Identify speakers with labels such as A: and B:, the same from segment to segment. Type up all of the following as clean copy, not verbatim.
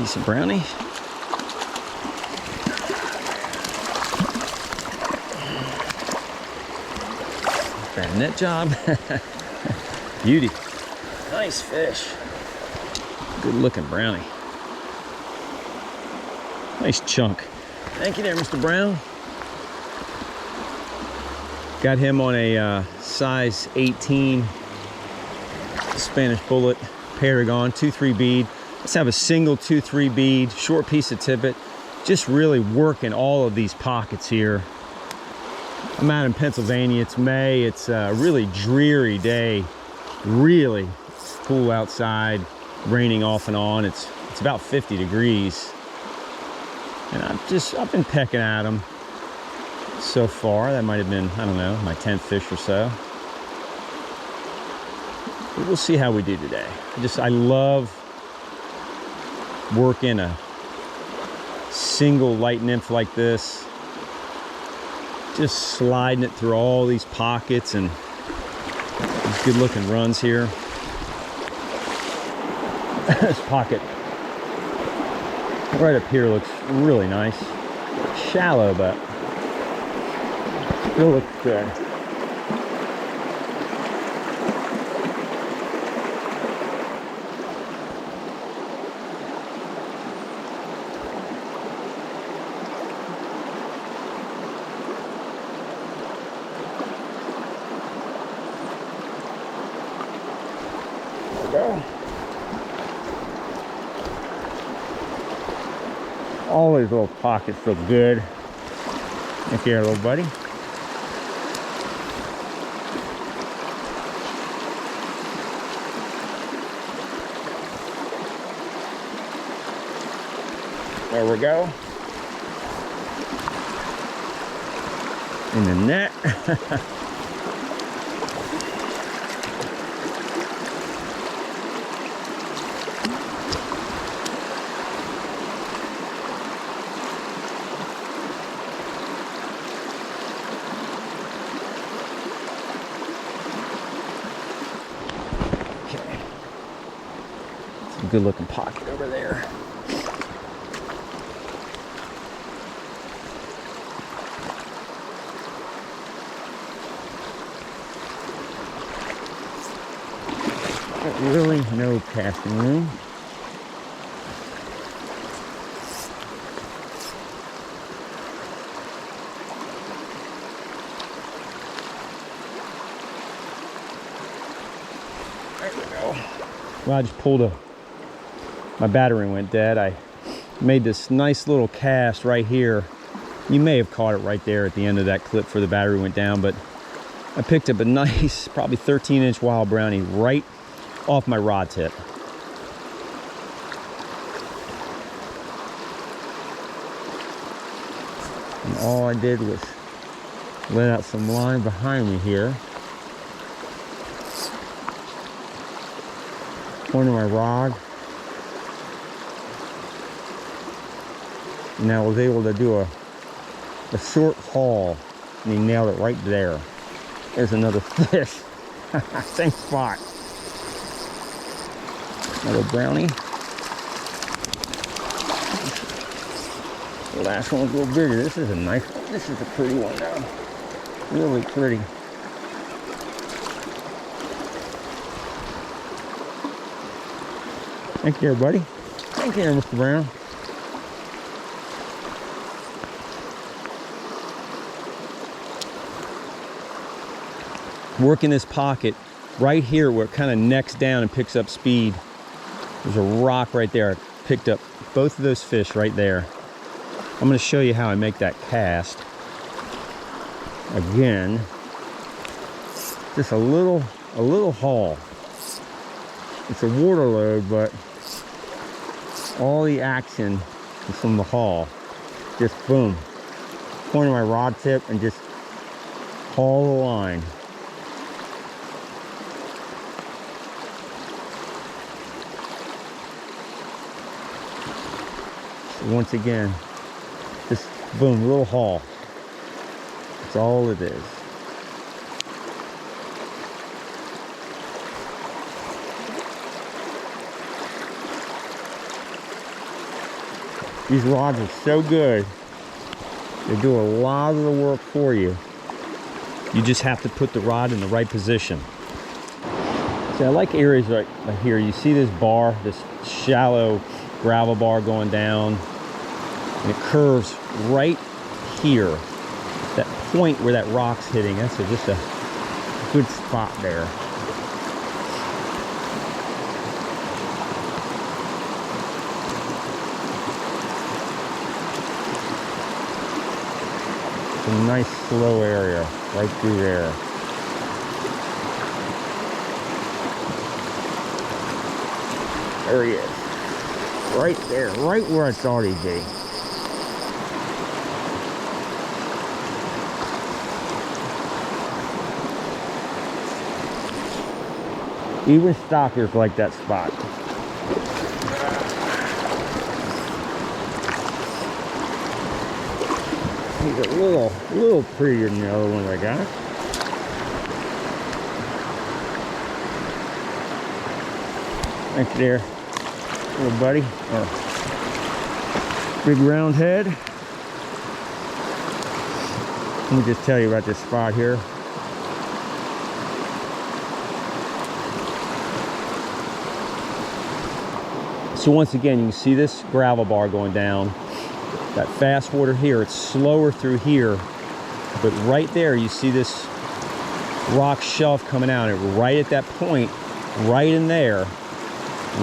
A: Decent brownie. Bad net job. Beauty. Nice fish. Good looking brownie. Nice chunk. Thank you there, Mr. Brown. Got him on a size 18 Spanish bullet perdigon 2-3 bead. Let's have a single 2-3 bead, short piece of tippet. Just really working all of these pockets here. I'm out in Pennsylvania. It's May. It's a really dreary day. Really cool outside, raining off and on. It's about 50 degrees. And I've been pecking at them so far. That might have been, I don't know, my 10th fish or so. But we'll see how we do today. I love working a single light nymph like this. Just sliding it through all these pockets and these good looking runs here. This pocket right up here looks really nice. Shallow, but still looks good. Go. All these little pockets look good. Look here, little buddy. There we go. In the net. Good looking pocket over there. But really no casting room. There we go. Well, I just pulled my battery went dead. I made this nice little cast right here. You may have caught it right there at the end of that clip before the battery went down, but I picked up a nice, probably 13-inch wild brownie right off my rod tip. And all I did was let out some line behind me here. Pointed my rod. And I was able to do a short haul, and he nailed it right there. There's another fish. Same spot. Another brownie. The last one was a little bigger. This is a nice one. This is a pretty one now. Really pretty. Thank you, buddy. Thank you, Mr. Brown. Working this pocket right here where it kind of necks down and picks up speed. There's a rock right there. I picked up both of those fish right there. I'm going to show you how I make that cast. Again, just a little haul. It's a water load, but all the action is from the haul. Just boom, pointing my rod tip and just haul the line. Once again, just boom, little haul. That's all it is. These rods are so good. They do a lot of the work for you. You just have to put the rod in the right position. See, I like areas right here. You see this bar, this shallow gravel bar going down, and it curves right here. That point where that rock's hitting, that's just a good spot there. It's a nice slow area right through there. There he is. Right there, right where I thought he'd be. Even stockers like that spot. He's a little prettier than the other ones I got. Thanks there, little buddy. Big round head. Let me just tell you about this spot here. So once again, you can see this gravel bar going down. That fast water here, it's slower through here, but right there you see this rock shelf coming out, and right at that point, right in there,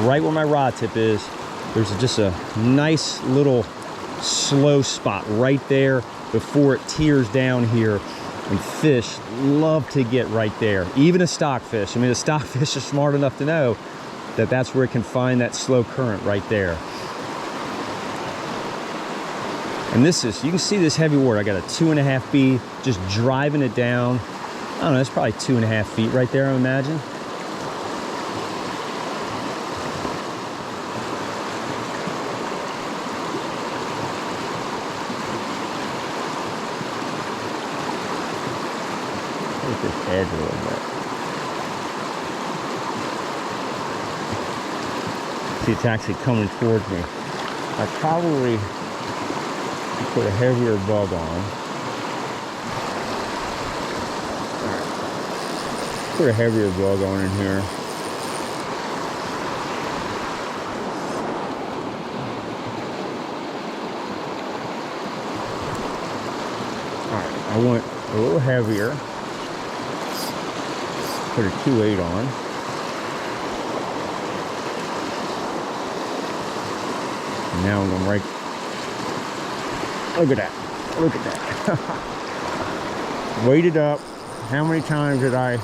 A: right where my rod tip is, there's just a nice little slow spot right there before it tears down here, and fish love to get right there. Even a stockfish. I mean, the stockfish are smart enough to know that that's where it can find that slow current right there. And this is, you can see this heavy water. I got a 2.5 bead, just driving it down. I don't know, it's probably 2.5 feet right there, I imagine. Take this edge a little bit. See, it's actually coming towards me. I probably put a heavier bug on. Alright. Put a heavier bug on in here. Alright, I want a little heavier. Put a 2.8 on. And now I'm going right. Look at that. Look at that. Weighted up. How many times did I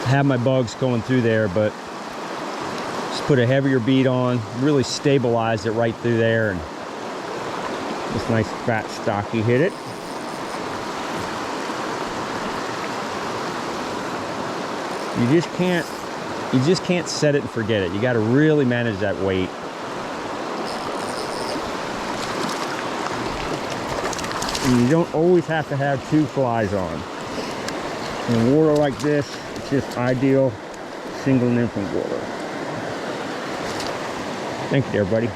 A: have my bugs going through there, but just put a heavier bead on, really stabilized it right through there, and this nice fat stocky hit it. You just can't set it and forget it. You got to really manage that weight. And you don't always have to have 2 flies on. In water like this, it's just ideal single nymphing water. Thank you there, buddy.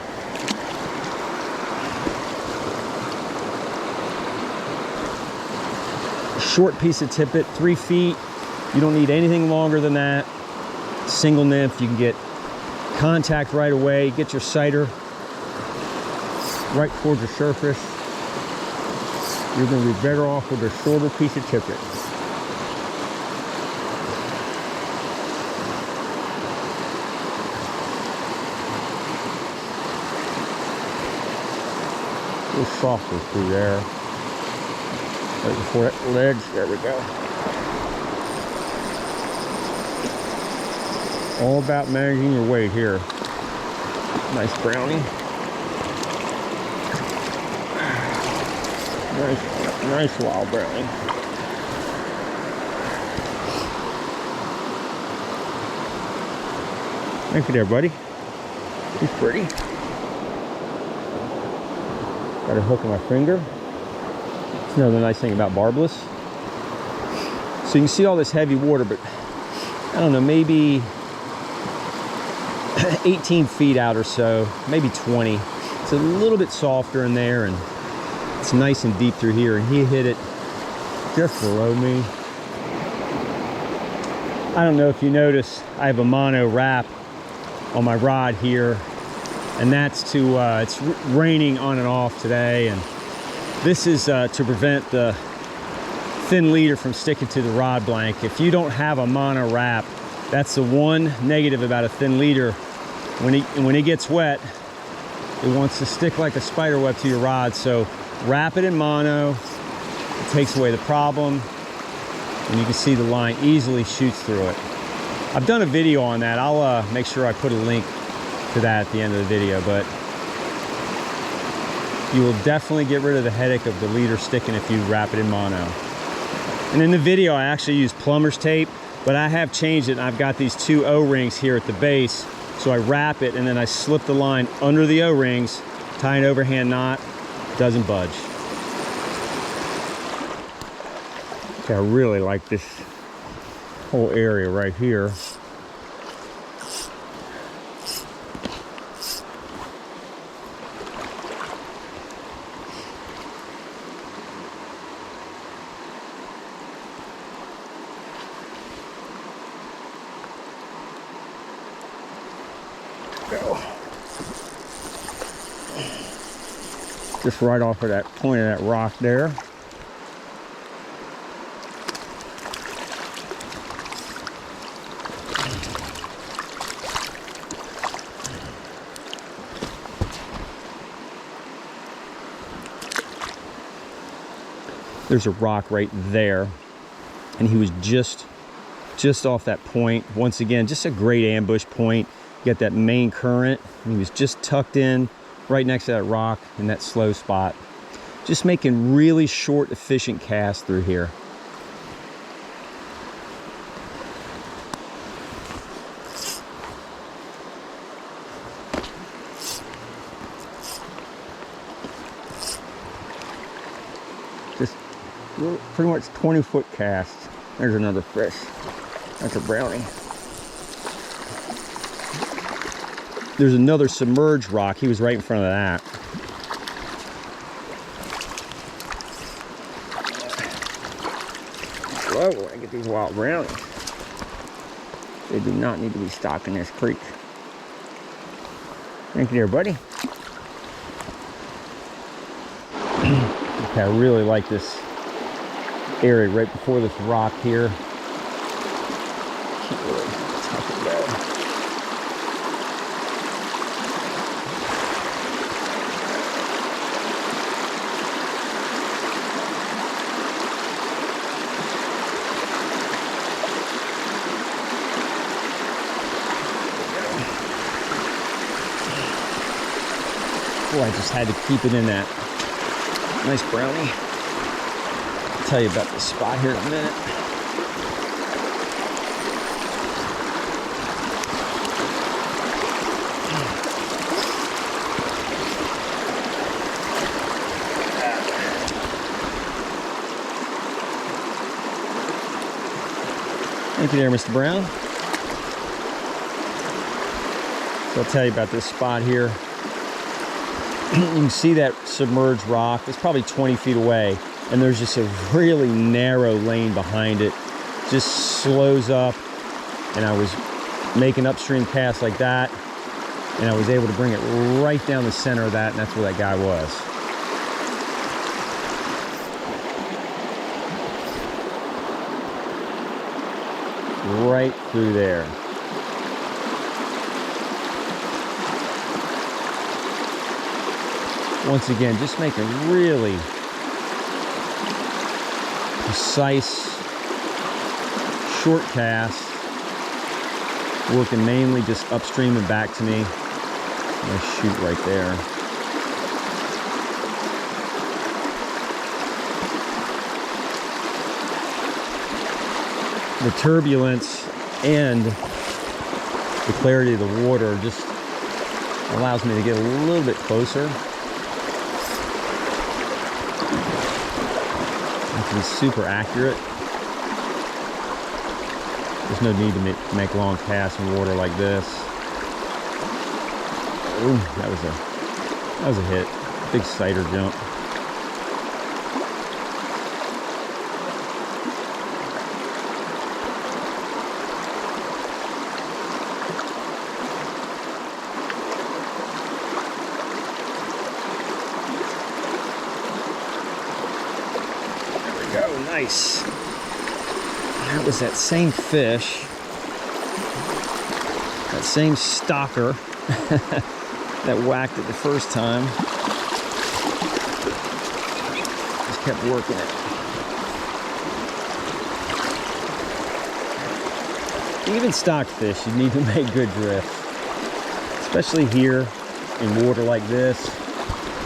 A: A short piece of tippet, 3 feet. You don't need anything longer than that. Single nymph, you can get contact right away, get your sighter right towards the surface. You're going to be better off with a shorter piece of tippet. A little softer through there. Right before that ledge, there we go. All about managing your weight here. Nice brownie. Nice wild brownie. Thank you there, buddy. He's pretty. Got a hook in my finger. That's another nice thing about barbless. So you can see all this heavy water, but I don't know, maybe 18 feet out or so, maybe 20. It's a little bit softer in there, and it's nice and deep through here, and he hit it just below me. I don't know if you notice, I have a mono wrap on my rod here, and that's to, it's raining on and off today, and this is to prevent the thin leader from sticking to the rod blank. If you don't have a mono wrap, that's the one negative about a thin leader. When it gets wet, it wants to stick like a spider web to your rod. So wrap it in mono. It takes away the problem, and you can see the line easily shoots through it. I've done a video on that. I'll make sure I put a link to that at the end of the video, but you will definitely get rid of the headache of the leader sticking if you wrap it in mono. And in the video, I actually used plumber's tape, but I have changed it, and I've got these 2 O-rings here at the base. So I wrap it, and then I slip the line under the O-rings, tie an overhand knot, doesn't budge. Okay, I really like this whole area right here. Just right off of that point of that rock there. There's a rock right there, and he was just off that point. Once again, just a great ambush point. You got that main current, and he was just tucked in right next to that rock in that slow spot. Just making really short, efficient casts through here. Just pretty much 20-foot casts. There's another fish. That's a brownie. There's another submerged rock. He was right in front of that. Whoa, I get these wild brownies. They do not need to be stocked in this creek. Thank you there, buddy. Okay, I really like this area right before this rock here. Can't really tuck it down. Oh, I just had to keep it in that nice brownie. I'll tell you about this spot here in a minute. Thank you there, Mr. Brown. So I'll tell you about this spot here. You can see that submerged rock. It's probably 20 feet away, and there's just a really narrow lane behind it. Just slows up, and I was making upstream casts like that, and I was able to bring it right down the center of that, and that's where that guy was. Right through there. Once again, just making really precise, short casts, working mainly just upstream and back to me. I'm gonna shoot right there. The turbulence and the clarity of the water just allows me to get a little bit closer. Be super accurate. There's no need to make long casts in water like this. Ooh, that was a hit. Big sighter jump. There we go, nice. That was that same fish, that same stalker that whacked it the first time. Just kept working it. Even stockfish, you need to make good drift, especially here in water like this.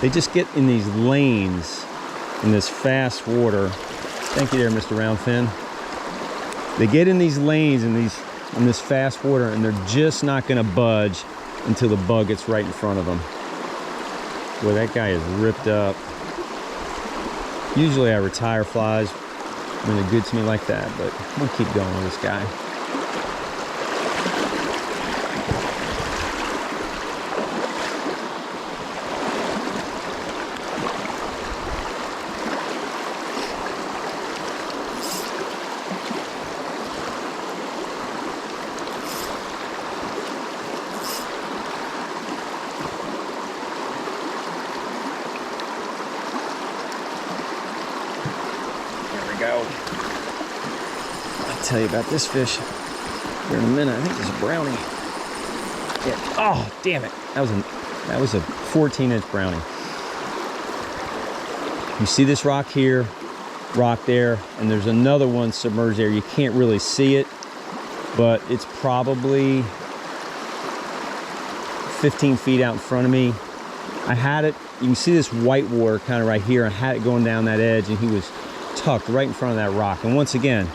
A: They just get in these lanes in this fast water. Thank you there, Mr. Roundfin. They get in these lanes in this fast water, and they're just not going to budge until the bug gets right in front of them. Boy, that guy is ripped up. Usually I retire flies when they're good to me like that, but we'll keep going with this guy. Go. I'll tell you about this fish here in a minute. I think it's a brownie. Yeah. Oh, damn it. That was a 14-inch brownie. You see this rock here, rock there, and there's another one submerged there. You can't really see it, but it's probably 15 feet out in front of me. I had it, you can see this white water kind of right here. I had it going down that edge, and he was tucked right in front of that rock. And once again,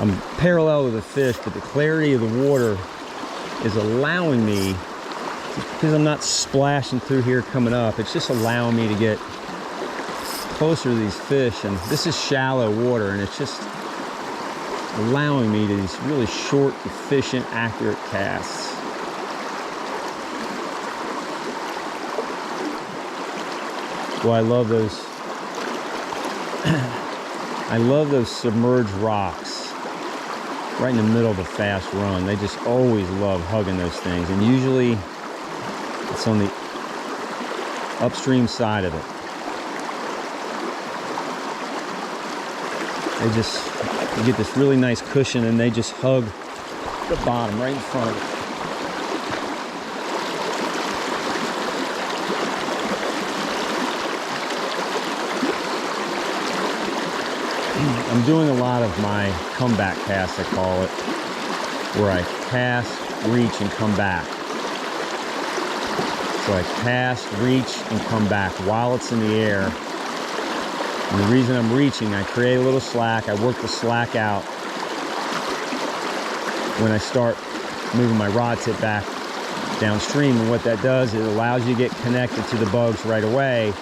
A: I'm parallel with the fish, but the clarity of the water is allowing me, because I'm not splashing through here coming up, it's just allowing me to get closer to these fish. And this is shallow water, and it's just allowing me to these really short, efficient, accurate casts. Well, I love those I love those submerged rocks right in the middle of a fast run. They just always love hugging those things, and usually it's on the upstream side of it. You get this really nice cushion, and they just hug the bottom right in front of it. I'm doing a lot of my comeback casts, I call it, where I cast, reach, and come back. So I cast, reach, and come back while it's in the air. And the reason I'm reaching, I create a little slack, I work the slack out. When I start moving my rod tip back downstream, and what that does, it allows you to get connected to the bugs right away,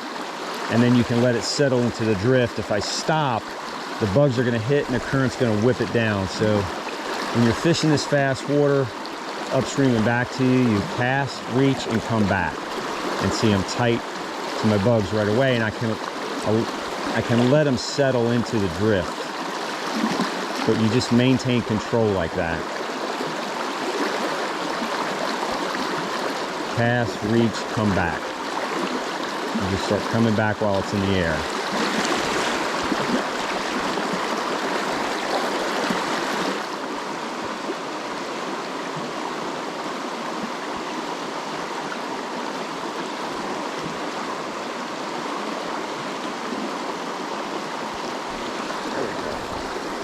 A: and then you can let it settle into the drift. If I stop, the bugs are going to hit and the current's going to whip it down. So when you're fishing this fast water, upstream and back to you, you cast, reach, and come back. And see, I'm tight to my bugs right away, and I can let them settle into the drift. But you just maintain control like that. Cast, reach, come back. You just start coming back while it's in the air.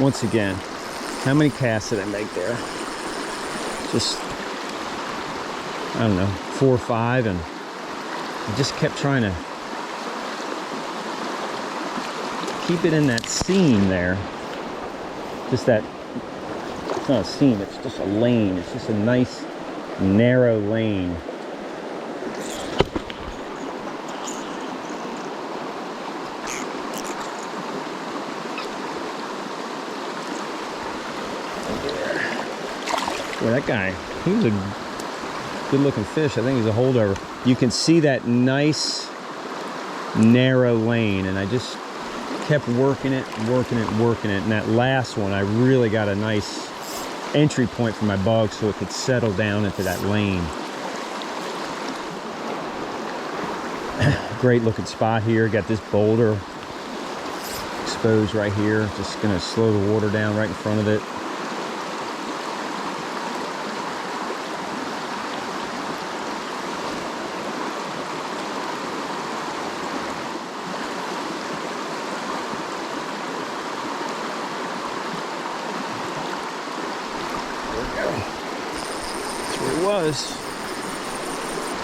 A: Once again, how many casts did I make there? Just, I don't know, 4 or 5, and I just kept trying to keep it in that seam there. Just that, it's not a seam, it's just a lane. It's just a nice, narrow lane. Boy, that guy, good looking fish. I think he's a holdover. You can see that nice narrow lane, and I just kept working it. And that last one, I really got a nice entry point for my bug so it could settle down into that lane. Great looking spot here. Got this boulder exposed right here. Just gonna slow the water down right in front of it. Was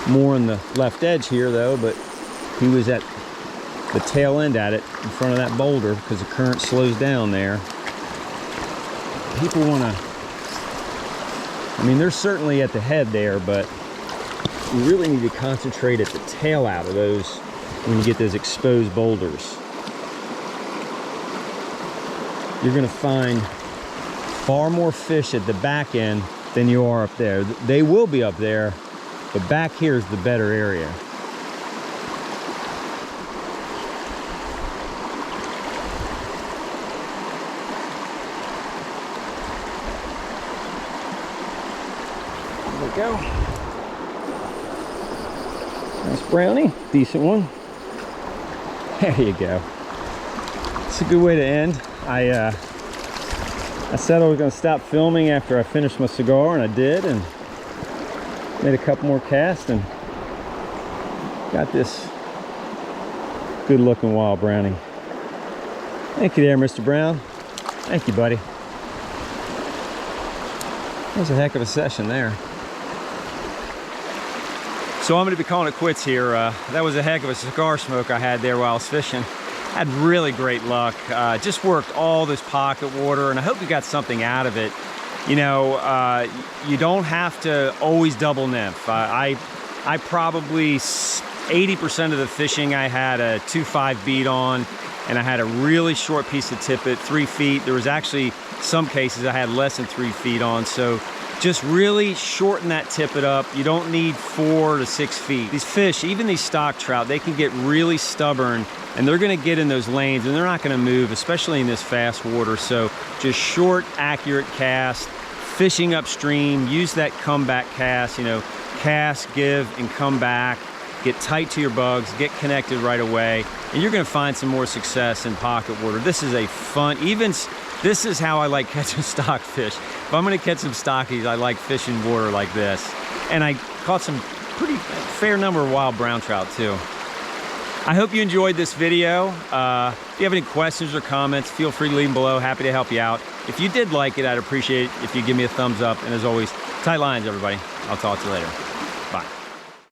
A: more on the left edge here though, but he was at the tail end at it in front of that boulder because the current slows down there. People want to, I mean, they're certainly at the head there, but you really need to concentrate at the tail out of those when you get those exposed boulders. You're going to find far more fish at the back end than you are up there. They will be up there, but back here is the better area. There we go. Nice brownie, decent one. There you go. It's a good way to end. I said I was going to stop filming after I finished my cigar, and I did, and made a couple more casts and got this good looking wild brownie. Thank you there, Mr. Brown. Thank you, buddy. That was a heck of a session there. So I'm going to be calling it quits here. That was a heck of a cigar smoke I had there while I was fishing. Had really great luck. Just worked all this pocket water, and I hope you got something out of it. You know, you don't have to always double nymph. I probably 80% of the fishing I had a 2.5 bead on, and I had a really short piece of tippet, 3 feet. There was actually some cases I had less than 3 feet on. So just really shorten that tippet up. You don't need 4 to 6 feet. These fish, even these stock trout, they can get really stubborn, and they're gonna get in those lanes and they're not gonna move, especially in this fast water. So just short, accurate cast, fishing upstream, use that comeback cast, you know, cast, give, and come back. Get tight to your bugs, get connected right away, and you're gonna find some more success in pocket water. This is a fun, this is how I like catching stockfish. If I'm gonna catch some stockies, I like fishing water like this. And I caught some pretty fair number of wild brown trout too. I hope you enjoyed this video. If you have any questions or comments, feel free to leave them below. Happy to help you out. If you did like it, I'd appreciate it if you give me a thumbs up. And as always, tight lines, everybody. I'll talk to you later. Bye.